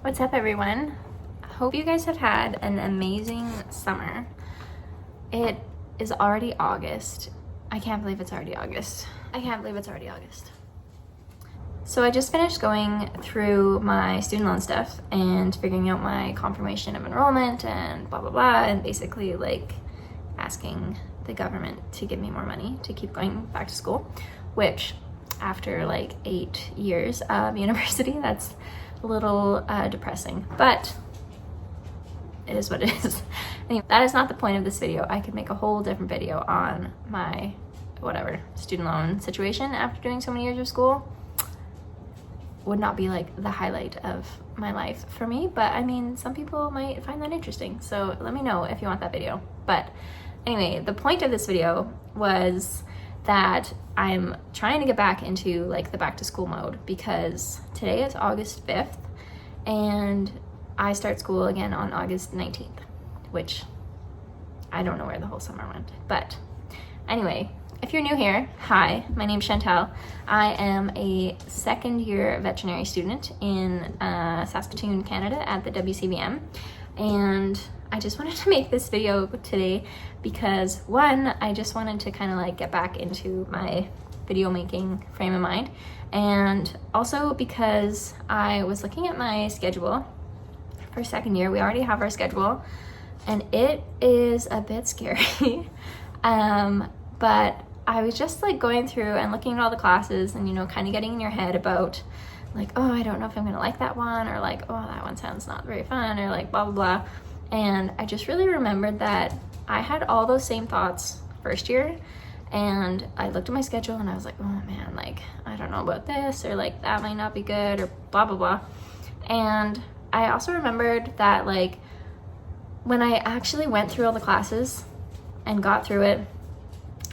What's up, everyone? Hope you guys have had an amazing summer. It is already August. I can't believe it's already August. So I just finished going through my student loan stuff and figuring out my confirmation of enrollment and blah, blah, blah, and basically like asking the government to give me more money to keep going back to school, which after like 8 years of university, that's a little depressing, but it is what it is. Anyway, that is not the point of this video. I could make a whole different video on my whatever student loan situation after doing so many years of school. Would not be like the highlight of my life for me, but I mean, some people might find that interesting, so let me know if you want that video. But anyway, the point of this video was that I'm trying to get back into like the back to school mode, because today is August 5th and I start school again on August 19th, which I don't know where the whole summer went. But anyway, if you're new here, hi, my name's Chantal. I am a second year veterinary student in Saskatoon, Canada at the WCVM. And I just wanted to make this video today because one, I just wanted to kind of like get back into my video making frame of mind. And also because I was looking at my schedule for second year. We already have our schedule and it is a bit scary. But I was just like going through and looking at all the classes and, you know, kind of getting in your head about like, oh, I don't know if I'm gonna like that one, or like, oh, that one sounds not very fun, or like blah, blah, blah. And I just really remembered that I had all those same thoughts first year, and I looked at my schedule and I was like, oh man, like, I don't know about this, or like, that might not be good, or blah, blah, blah. And I also remembered that like, when I actually went through all the classes and got through it,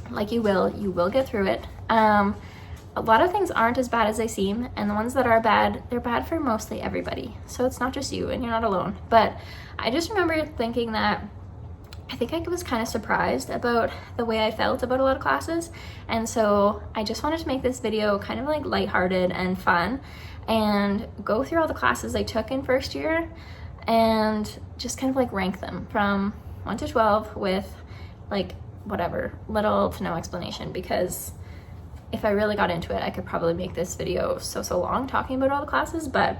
like you will get through it. A lot of things aren't as bad as they seem, and the ones that are bad, they're bad for mostly everybody. So it's not just you, and you're not alone. But I just remember thinking that I think I was kind of surprised about the way I felt about a lot of classes. And so I just wanted to make this video kind of like lighthearted and fun and go through all the classes I took in first year and just kind of like rank them from 1 to 12 with like whatever, little to no explanation, because if I really got into it, I could probably make this video so long talking about all the classes, but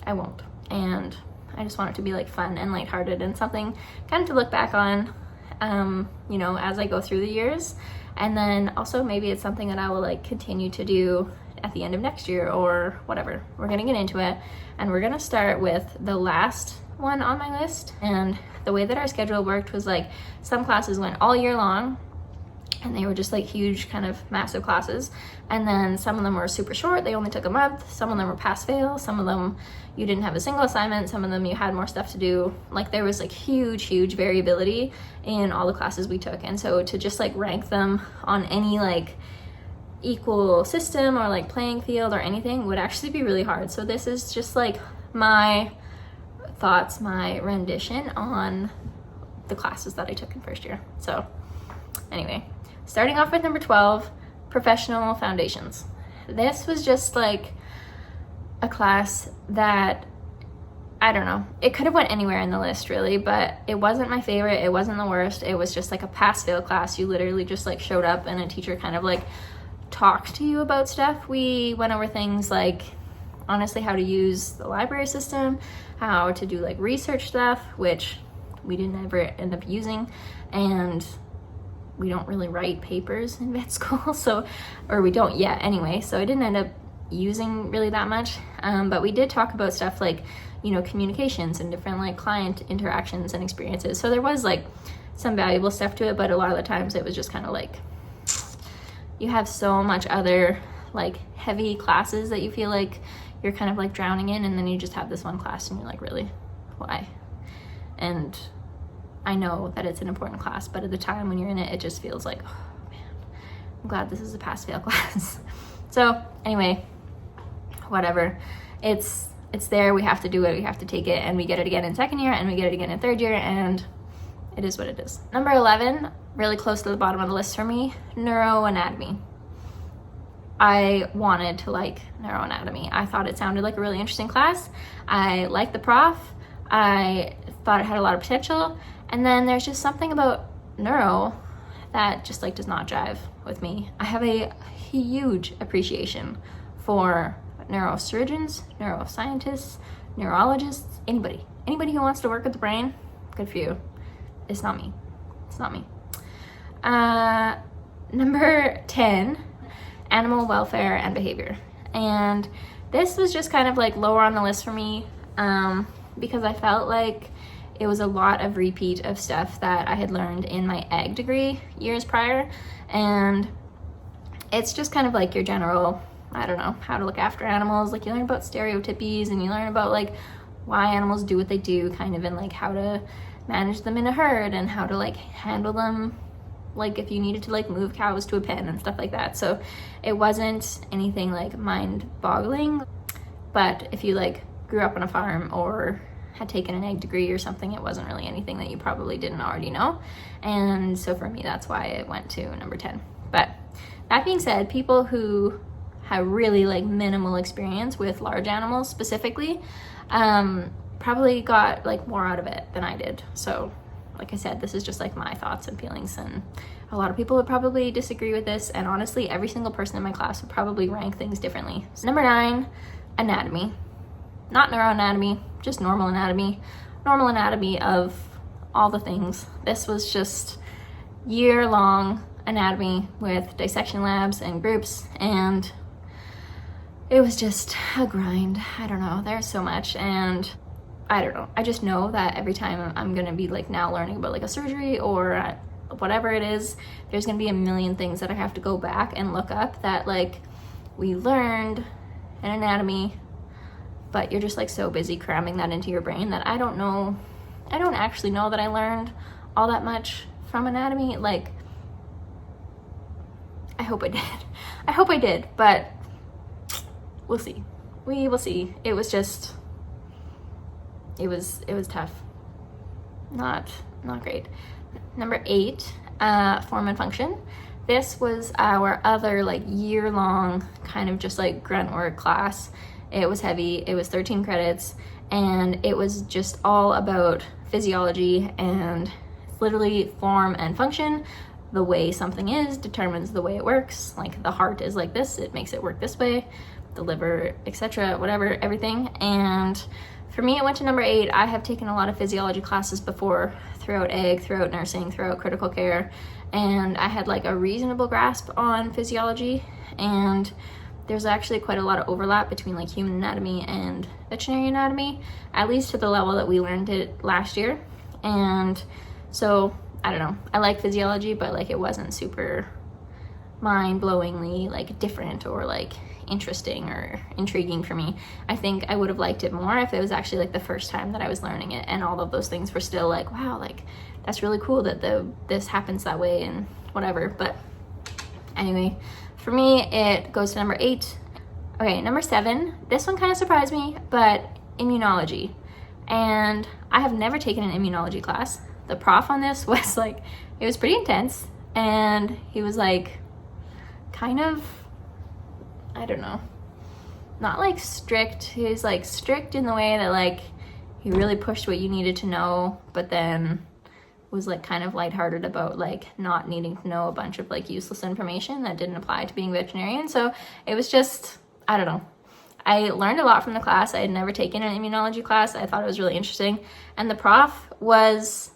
I won't. And I just want it to be like fun and lighthearted and something kind of to look back on, you know, as I go through the years. And then also maybe it's something that I will like continue to do at the end of next year or whatever. We're gonna get into it, and we're gonna start with the last one on my list. And the way that our schedule worked was like some classes went all year long and they were just like huge kind of massive classes, and then some of them were super short, they only took a month. Some of them were pass fail, some of them you didn't have a single assignment, some of them you had more stuff to do. Like there was like huge variability in all the classes we took, and so to just like rank them on any like equal system or like playing field or anything would actually be really hard. So this is just like my thoughts, my rendition on the classes that I took in first year. So anyway, starting off with number 12, professional foundations. This was just like a class that, I don't know, it could have went anywhere in the list really, but it wasn't my favorite, it wasn't the worst. It was just like a pass fail class. You literally just like showed up and a teacher kind of like talked to you about stuff. We went over things like honestly how to use the library system, how to do like research stuff, which we didn't ever end up using, and we don't really write papers in vet school, so, or we don't yet anyway, so I didn't end up using really that much. But we did talk about stuff like, you know, communications and different like client interactions and experiences. So there was like some valuable stuff to it, but a lot of the times it was just kind of like, you have so much other like heavy classes that you feel like you're kind of like drowning in, and then you just have this one class and you're like, really, why? And I know that it's an important class, but at the time when you're in it, it just feels like, oh man, I'm glad this is a pass fail class. So anyway, whatever, it's there, we have to do it, we have to take it, and we get it again in second year and we get it again in third year, and it is what it is. Number 11, really close to the bottom of the list for me, neuroanatomy. I wanted to like neuroanatomy. I thought it sounded like a really interesting class. I liked the prof. I thought it had a lot of potential. And then there's just something about neuro that just like does not jive with me. I have a huge appreciation for neurosurgeons, neuroscientists, neurologists, anybody who wants to work with the brain, good for you. It's not me. It's not me. Number 10, animal welfare and behavior. And this was just kind of like lower on the list for me because I felt like it was a lot of repeat of stuff that I had learned in my ag degree years prior. And it's just kind of like your general, I don't know, how to look after animals. Like you learn about stereotypies and you learn about like why animals do what they do, kind of, and like how to manage them in a herd and how to like handle them, like if you needed to like move cows to a pen and stuff like that. So it wasn't anything like mind-boggling, but if you like grew up on a farm or had taken an ag degree or something, it wasn't really anything that you probably didn't already know. And so for me, that's why it went to number 10. But that being said, people who have really like minimal experience with large animals specifically probably got like more out of it than I did. So like I said, this is just like my thoughts and feelings, and a lot of people would probably disagree with this, and honestly every single person in my class would probably rank things differently. So number 9, anatomy. Not neuroanatomy, just normal anatomy of all the things. This was just year-long anatomy with dissection labs and groups, and it was just a grind. I don't know, there's so much, and I don't know. I just know that every time I'm gonna be like now learning about like a surgery or whatever it is, there's gonna be a million things that I have to go back and look up that like we learned in anatomy, but you're just like so busy cramming that into your brain that I don't actually know that I learned all that much from anatomy. Like, I hope I did, but we'll see. We will see. It was just, it was tough. Not great. Number 8, form and function. This was our other like year-long kind of just like grunt work class. It was heavy. It was 13 credits, and it was just all about physiology, and it's literally form and function. The way something is determines the way it works. Like the heart is like this, it makes it work this way, the liver, etc., whatever, everything. And for me, it went to number 8. I have taken a lot of physiology classes before, throughout ag, throughout nursing, throughout critical care, and I had like a reasonable grasp on physiology, and there's actually quite a lot of overlap between like human anatomy and veterinary anatomy, at least to the level that we learned it last year. And so I don't know, I like physiology, but like it wasn't super mind-blowingly like different or like interesting or intriguing for me. I think I would have liked it more if it was actually like the first time that I was learning it, and all of those things were still like, wow, like that's really cool that this happens that way and whatever. But anyway, for me, it goes to number 8. Okay, number 7. This one kind of surprised me, but immunology. And I have never taken an immunology class. The prof on this was like, it was pretty intense, and he was like, kind of, I don't know, not like strict. He was like strict in the way that like he really pushed what you needed to know, but then was like kind of lighthearted about like not needing to know a bunch of like useless information that didn't apply to being veterinarian. So it was just, I don't know. I learned a lot from the class. I had never taken an immunology class. I thought it was really interesting. And the prof was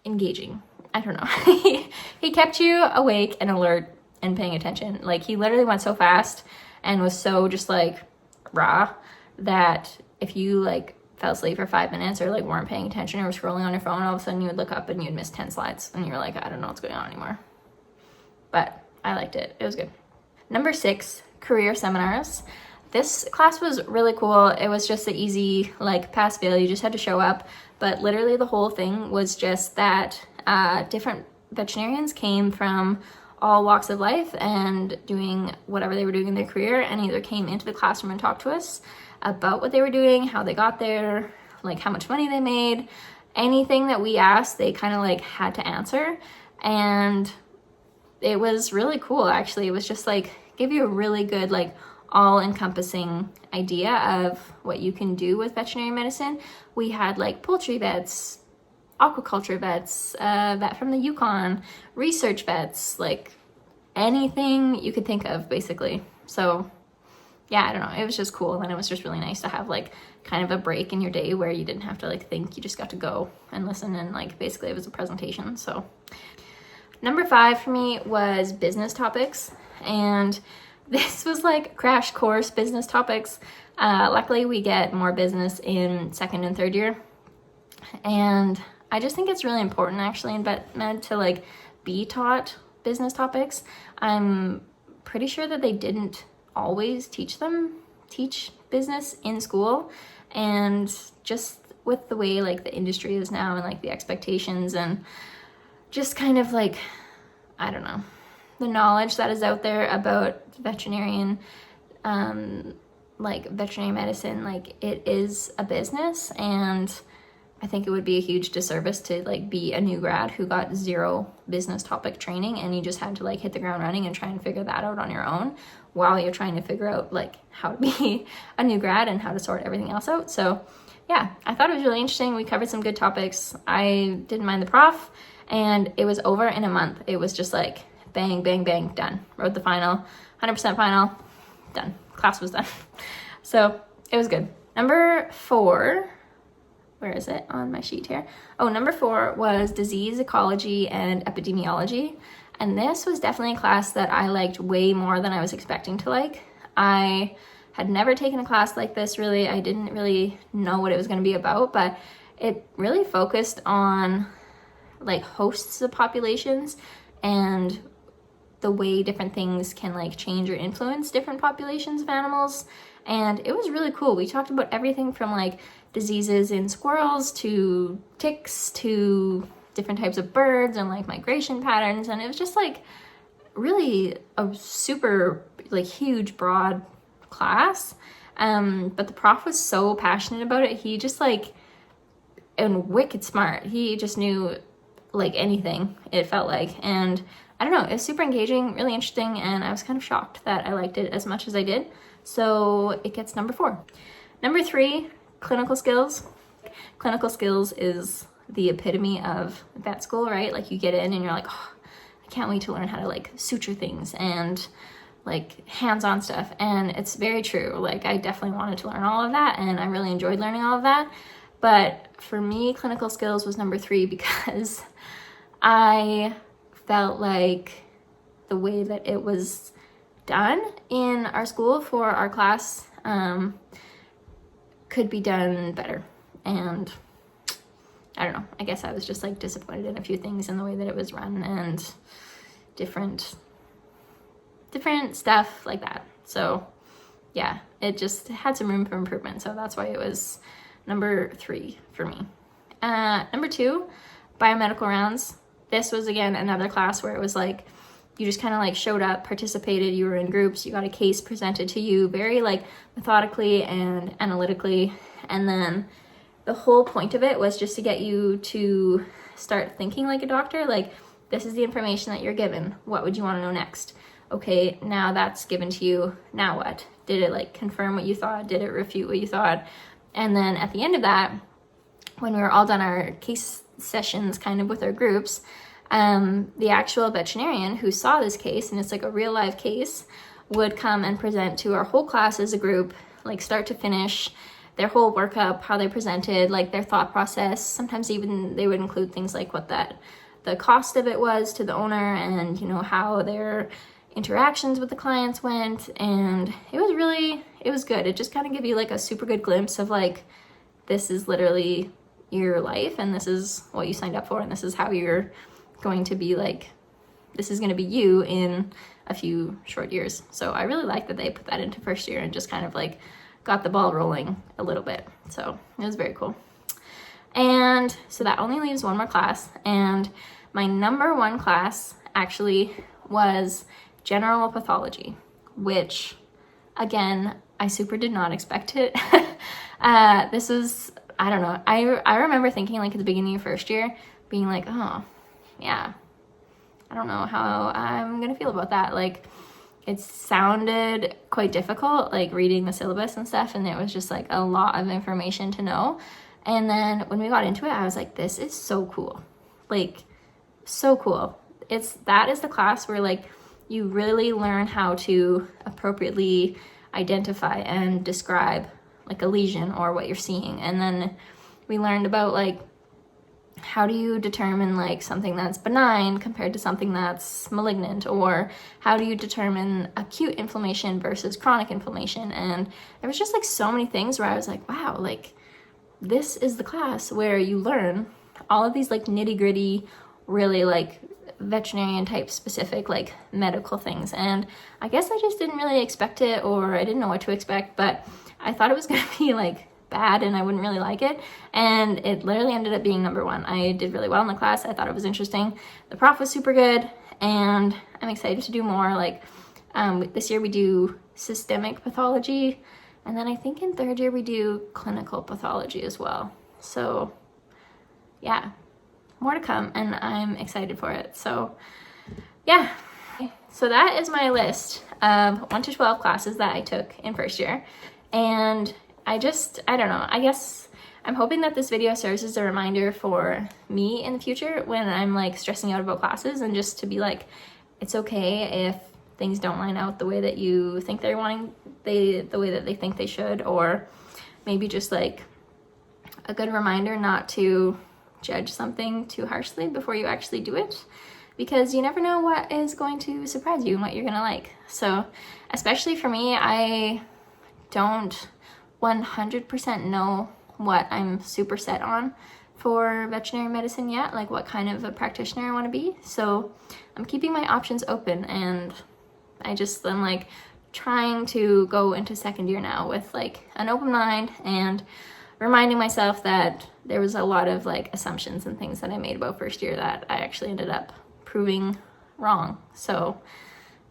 engaging. I don't know. He kept you awake and alert and paying attention. Like he literally went so fast and was so just like raw that if you like fell asleep for 5 minutes or like weren't paying attention or were scrolling on your phone, all of a sudden you would look up and you'd miss 10 slides and you're like, I don't know what's going on anymore. But I liked it. It was good. Number 6, career seminars. This class was really cool. It was just the easy like pass fail. You just had to show up, but literally the whole thing was just that different veterinarians came from all walks of life and doing whatever they were doing in their career, and either came into the classroom and talked to us about what they were doing, how they got there, like how much money they made. Anything that we asked, they kind of like had to answer. And it was really cool, actually. It was just like, gave you a really good, like, all-encompassing idea of what you can do with veterinary medicine. We had like poultry vets, aquaculture vets, vet from the Yukon, research vets, like anything you could think of, basically. So yeah, I don't know, it was just cool. And it was just really nice to have like kind of a break in your day where you didn't have to like think, you just got to go and listen, and like basically it was a presentation. So number 5 for me was business topics, and this was like crash course business topics. Luckily we get more business in 2nd and 3rd year, and I just think it's really important actually in vet med to like be taught business topics. I'm pretty sure that they didn't always teach business in school, and just with the way like the industry is now and like the expectations and just kind of like, I don't know, the knowledge that is out there about veterinary medicine, like it is a business, and I think it would be a huge disservice to like be a new grad who got 0 business topic training and you just had to like hit the ground running and try and figure that out on your own while you're trying to figure out like how to be a new grad and how to sort everything else out. So yeah, I thought it was really interesting. We covered some good topics. I didn't mind the prof, and it was over in a month. It was just like bang, bang, bang, done. Wrote the final, 100% final, done. Class was done. So it was good. Number 4, where is it on my sheet here? Oh, number 4 was disease ecology and epidemiology. And this was definitely a class that I liked way more than I was expecting to like. I had never taken a class like this, really. I didn't really know what it was going to be about, but it really focused on like hosts of populations and the way different things can like change or influence different populations of animals. And it was really cool. We talked about everything from like diseases in squirrels to ticks to different types of birds and like migration patterns. And it was just like really a super like huge broad class. But the prof was so passionate about it. He just like, and wicked smart. He just knew like anything, it felt like. And I don't know, it was super engaging, really interesting, and I was kind of shocked that I liked it as much as I did. So it gets number 4. Number 3, clinical skills. Clinical skills is the epitome of vet school, right? Like you get in and you're like, oh, I can't wait to learn how to like suture things and like hands-on stuff. And it's very true. Like I definitely wanted to learn all of that, and I really enjoyed learning all of that. But for me, clinical skills was number 3 because I felt like the way that it was done in our school for our class could be done better. And I don't know, I guess I was just like disappointed in a few things in the way that it was run and different stuff like that. So yeah, it just had some room for improvement. So that's why it was number 3 for me. Number 2, biomedical rounds. This was again another class where it was like you just kind of like showed up, participated, you were in groups, you got a case presented to you very like methodically and analytically, and then the whole point of it was just to get you to start thinking like a doctor. Like, this is the information that you're given, what would you want to know next? Okay, now that's given to you, now what? Did it like confirm what you thought? Did it refute what you thought? And then at the end of that, when we were all done our case sessions kind of with our groups, the actual veterinarian who saw this case, and it's like a real live case, would come and present to our whole class as a group, like start to finish, their whole workup, how they presented, like their thought process. Sometimes even they would include things like what the cost of it was to the owner, and you know how their interactions with the clients went. And it was good. It just kind of gave you like a super good glimpse of like, this is literally your life, and this is what you signed up for, and this is how you're going to be, like, this is going to be you in a few short years. So I really like that they put that into first year and just kind of like got the ball rolling a little bit. So it was very cool. And so that only leaves one more class, and my number 1 class actually was general pathology, which again, I super did not expect it. This was, I don't know, I remember thinking like at the beginning of first year being like, oh yeah, I don't know how I'm gonna feel about that. Like, it sounded quite difficult, like reading the syllabus and stuff, and it was just like a lot of information to know. And then when we got into it, I was like, this is so cool. Like, so cool. That is the class where like you really learn how to appropriately identify and describe like a lesion or what you're seeing. And then we learned about like, how do you determine like something that's benign compared to something that's malignant, or how do you determine acute inflammation versus chronic inflammation? And there was just like so many things where I was like, wow, like this is the class where you learn all of these like nitty-gritty, really like veterinarian type specific like medical things. And I guess I just didn't really expect it, or I didn't know what to expect, but I thought it was gonna be like bad and I wouldn't really like it, and it literally ended up being number one. I did really well in the class. I thought it was interesting. The prof was super good, and I'm excited to do more. Like this year we do systemic pathology, and then I think in third year we do clinical pathology as well. So yeah, more to come, and I'm excited for it. So yeah, so that is my list of 1 to 12 classes that I took in first year. And I don't know, I guess I'm hoping that this video serves as a reminder for me in the future when I'm like stressing out about classes, and just to be like, it's okay if things don't line out the way that you think the way that they think they should, or maybe just like a good reminder not to judge something too harshly before you actually do it, because you never know what is going to surprise you and what you're gonna like. So especially for me, I don't 100% know what I'm super set on for veterinary medicine yet, like what kind of a practitioner I want to be. So I'm keeping my options open, and I'm like trying to go into second year now with like an open mind, and reminding myself that there was a lot of like assumptions and things that I made about first year that I actually ended up proving wrong. So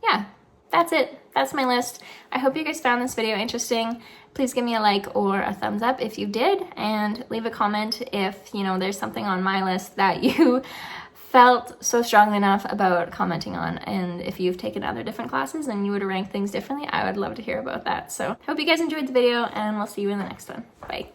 yeah, that's it. That's my list. I hope you guys found this video interesting. Please give me a like or a thumbs up if you did, and leave a comment if, you know, there's something on my list that you felt so strongly enough about commenting on. And if you've taken other different classes and you would rank things differently, I would love to hear about that. So hope you guys enjoyed the video, and we'll see you in the next one. Bye.